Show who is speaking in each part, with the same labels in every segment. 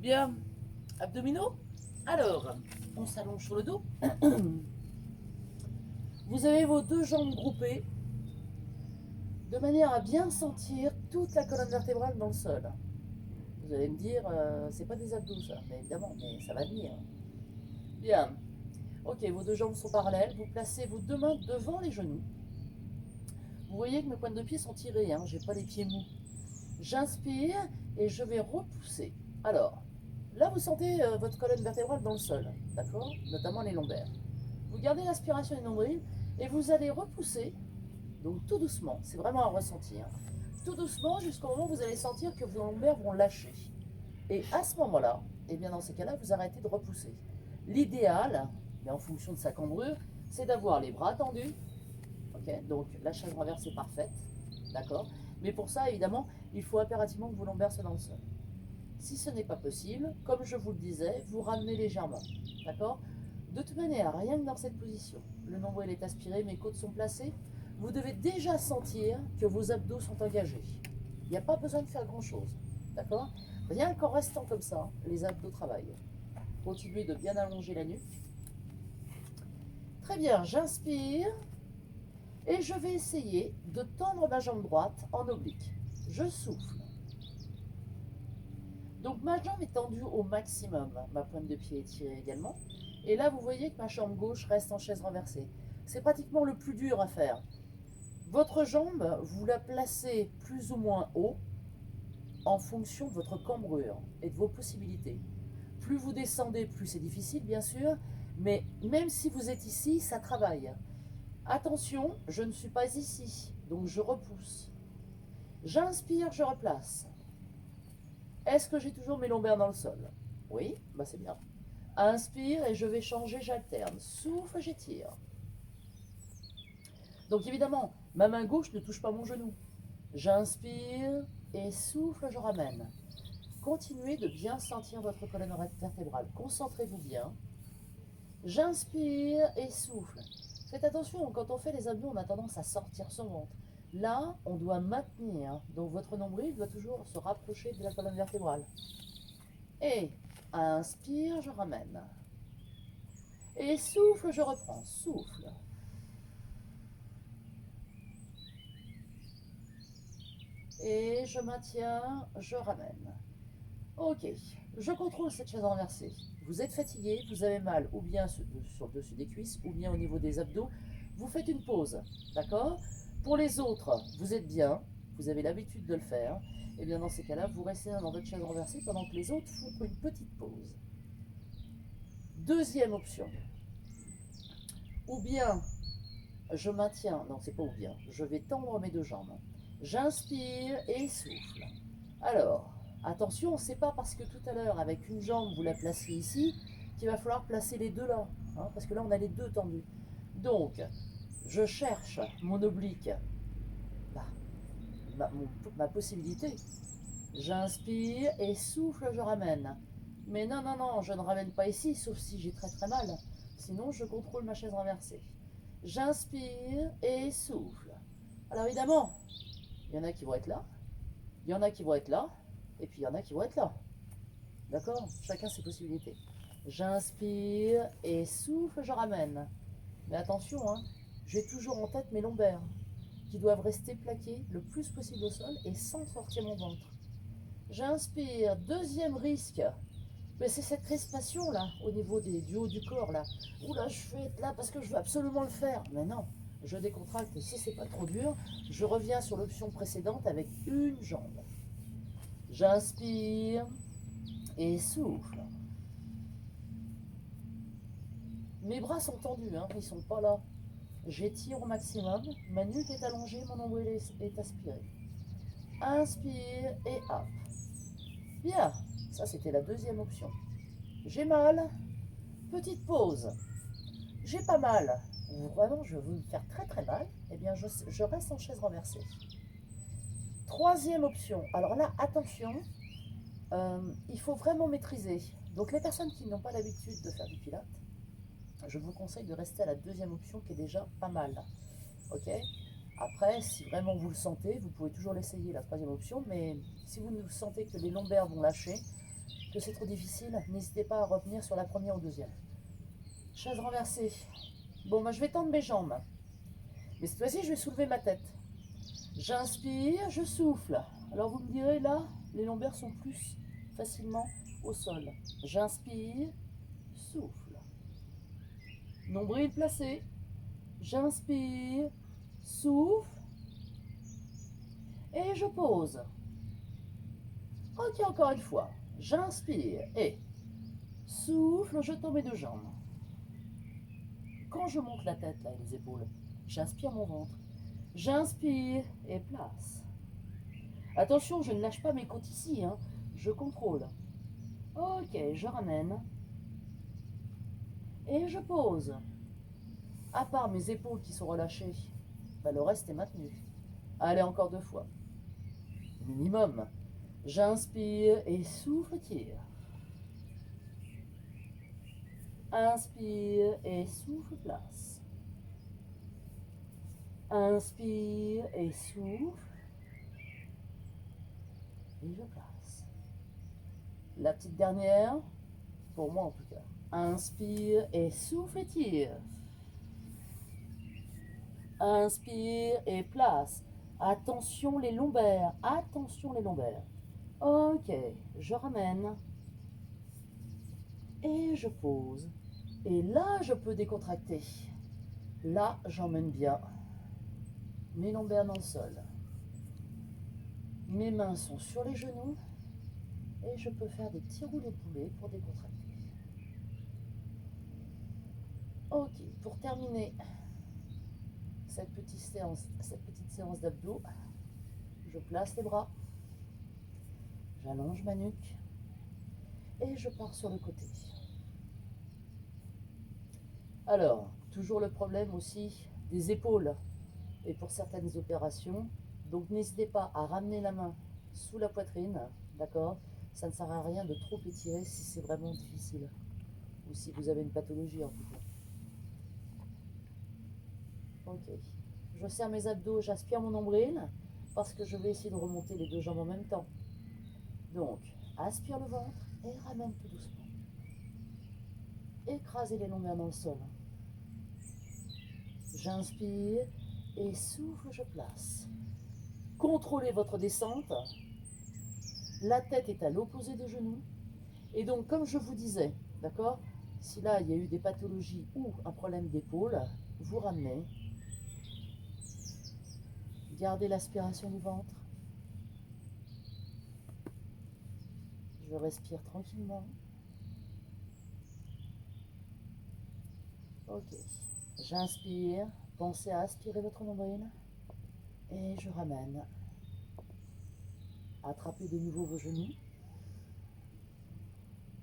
Speaker 1: Bien, abdominaux. Alors, on s'allonge sur le dos. Vous avez vos deux jambes groupées de manière à bien sentir toute la colonne vertébrale dans le sol. Vous allez me dire, c'est pas des abdos ça, mais évidemment, mais ça va venir. Bien, ok, vos deux jambes sont parallèles. Vous placez vos deux mains devant les genoux. Vous voyez que mes pointes de pied sont tirées, hein, j'ai pas les pieds mous. J'inspire et je vais repousser. Alors, là vous sentez votre colonne vertébrale dans le sol, d'accord? Notamment les lombaires. Vous gardez l'aspiration du nombril et vous allez repousser, donc tout doucement, c'est vraiment un ressenti, hein, tout doucement jusqu'au moment où vous allez sentir que vos lombaires vont lâcher. Et à ce moment-là, et bien dans ces cas-là, vous arrêtez de repousser. L'idéal, mais en fonction de sa cambrure, c'est d'avoir les bras tendus, ok? Donc la chaise renversée est parfaite, d'accord? Mais pour ça, évidemment, il faut impérativement que vos lombaires soient dans le sol. Si ce n'est pas possible, comme je vous le disais, vous ramenez légèrement, d'accord? De toute manière, rien que dans cette position, le nombril est aspiré, mes côtes sont placées, vous devez déjà sentir que vos abdos sont engagés. Il n'y a pas besoin de faire grand-chose, d'accord? Rien qu'en restant comme ça, les abdos travaillent. Continuez de bien allonger la nuque. Très bien, j'inspire et je vais essayer de tendre ma jambe droite en oblique. Je souffle. Donc ma jambe est tendue au maximum, ma pointe de pied est tirée également. Et là, vous voyez que ma jambe gauche reste en chaise renversée. C'est pratiquement le plus dur à faire. Votre jambe, vous la placez plus ou moins haut en fonction de votre cambrure et de vos possibilités. Plus vous descendez, plus c'est difficile, bien sûr, mais même si vous êtes ici, ça travaille. Attention, je ne suis pas ici, donc je repousse. J'inspire, je replace. Est-ce que j'ai toujours mes lombaires dans le sol? Oui, bah c'est bien. Inspire et je vais changer, j'alterne. Souffle, j'étire. Donc évidemment, ma main gauche ne touche pas mon genou. J'inspire et souffle, je ramène. Continuez de bien sentir votre colonne vertébrale. Concentrez-vous bien. J'inspire et souffle. Faites attention, quand on fait les abdos, on a tendance à sortir son ventre. Là, on doit maintenir. Donc votre nombril doit toujours se rapprocher de la colonne vertébrale. Et inspire, je ramène. Et souffle, je reprends. Souffle. Et je maintiens, je ramène. Ok, je contrôle cette chaise renversée. Vous êtes fatigué, vous avez mal ou bien sur le dessus des cuisses ou bien au niveau des abdos. Vous faites une pause, d'accord? Pour les autres, vous êtes bien, vous avez l'habitude de le faire. Et bien dans ces cas-là, vous restez dans votre chaise renversée pendant que les autres font une petite pause. Deuxième option. Ou bien je maintiens, non c'est pas ou bien, je vais tendre mes deux jambes. J'inspire et souffle. Alors, attention, c'est pas parce que tout à l'heure, avec une jambe, vous la placiez ici, qu'il va falloir placer les deux là, hein, parce que là, on a les deux tendus. Donc, je cherche mon oblique, bah, ma possibilité. J'inspire et souffle, je ramène. Mais non, non, non, je ne ramène pas ici, sauf si j'ai très très mal. Sinon, je contrôle ma chaise renversée. J'inspire et souffle. Alors évidemment, il y en a qui vont être là, il y en a qui vont être là, et puis il y en a qui vont être là. D'accord? Chacun ses possibilités. J'inspire et souffle, je ramène. Mais attention, hein, j'ai toujours en tête mes lombaires, qui doivent rester plaqués le plus possible au sol et sans sortir mon ventre. J'inspire, deuxième risque. Mais c'est cette crispation là, au niveau du haut du corps là. Ouh là, je vais être là parce que je veux absolument le faire. Mais non, je décontracte et si c'est pas trop dur, je reviens sur l'option précédente avec une jambe. J'inspire et souffle. Mes bras sont tendus, hein, ils ne sont pas là. J'étire au maximum, ma nuque est allongée, mon nombril est aspiré. Inspire et hop. Bien, ça c'était la deuxième option. J'ai mal, petite pause. J'ai pas mal, vraiment je veux me faire très très mal, eh bien je reste en chaise renversée. Troisième option, alors là attention, il faut vraiment maîtriser. Donc les personnes qui n'ont pas l'habitude de faire du pilates, je vous conseille de rester à la deuxième option qui est déjà pas mal. Ok? Après, si vraiment vous le sentez, vous pouvez toujours l'essayer, la troisième option, mais si vous sentez que les lombaires vont lâcher, que c'est trop difficile, n'hésitez pas à revenir sur la première ou deuxième. Chaise renversée. Bon, moi je vais tendre mes jambes. Mais cette fois-ci, je vais soulever ma tête. J'inspire, je souffle. Alors vous me direz, là, les lombaires sont plus facilement au sol. J'inspire, souffle. Nombril placé. J'inspire, souffle. Et je pose. Ok, encore une fois. J'inspire et souffle, je tends mes deux jambes. Quand je monte la tête, là, et les épaules, j'inspire mon ventre. J'inspire et place. Attention, je ne lâche pas mes côtes ici, hein. Je contrôle. Ok, je ramène. Et je pose. À part mes épaules qui sont relâchées, bah, le reste est maintenu. Allez, encore 2 fois. Minimum. J'inspire et souffle, tire. Inspire et souffle, place. Inspire et souffle. Et je place. La petite dernière, pour moi en tout cas. Inspire et souffle et tire. Inspire et place. Attention les lombaires, attention les lombaires. Ok, je ramène. Et je pose. Et là, je peux décontracter. Là, j'emmène bien mes lombaires dans le sol. Mes mains sont sur les genoux. Et je peux faire des petits roulés poulets pour décontracter. Ok, pour terminer cette petite séance d'abdos, je place les bras, j'allonge ma nuque et je pars sur le côté. Alors, toujours le problème aussi des épaules et pour certaines opérations, donc n'hésitez pas à ramener la main sous la poitrine, d'accord? Ça ne sert à rien de trop étirer si c'est vraiment difficile ou si vous avez une pathologie en tout cas. Ok, je serre mes abdos, j'aspire mon nombril parce que je vais essayer de remonter les deux jambes en même temps. Donc, aspire le ventre et ramène tout doucement. Écrasez les lombaires dans le sol. J'inspire et souffle, je place. Contrôlez votre descente. La tête est à l'opposé des genoux. Et donc, comme je vous disais, d'accord, si là, il y a eu des pathologies ou un problème d'épaule, vous ramenez. Gardez l'aspiration du ventre. Je respire tranquillement. Ok. J'inspire. Pensez à aspirer votre nombril. Et je ramène. Attrapez de nouveau vos genoux.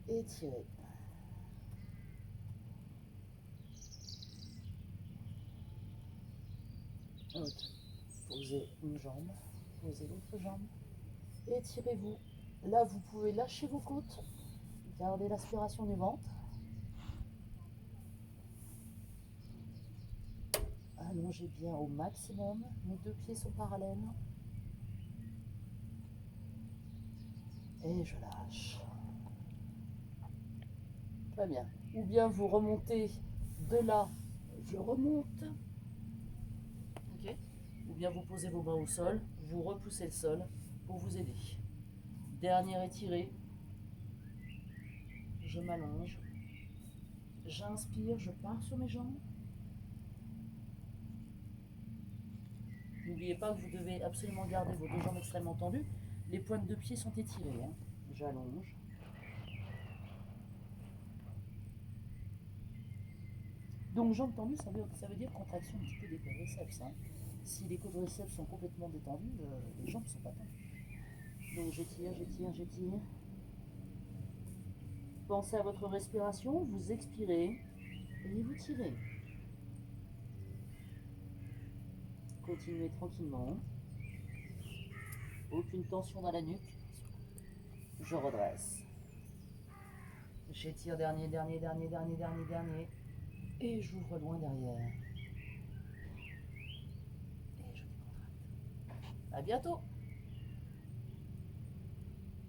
Speaker 1: Étirez. Ok. Posez une jambe. Posez l'autre jambe. Étirez-vous. Là, vous pouvez lâcher vos côtes. Gardez l'aspiration du ventre. Allongez bien au maximum. Mes deux pieds sont parallèles. Et je lâche. Très bien. Ou bien vous remontez de là. Je remonte. Ok. Ou bien vous posez vos bras au sol. Vous repoussez le sol pour vous aider. Dernier étiré. Je m'allonge. J'inspire, je pars sur mes jambes. N'oubliez pas que vous devez absolument garder vos deux jambes extrêmement tendues. Les pointes de pied sont étirées. Hein. J'allonge. Donc jambes tendues, ça veut dire contraction un petit peu des quadriceps. Hein. Si les quadriceps sont complètement détendus, les jambes ne sont pas tendues. Donc j'étire, j'étire, j'étire. Pensez à votre respiration, vous expirez et vous tirez. Continuez tranquillement. Aucune tension dans la nuque. Je redresse. J'étire, dernier. Et j'ouvre loin derrière. Et je décontracte. À bientôt!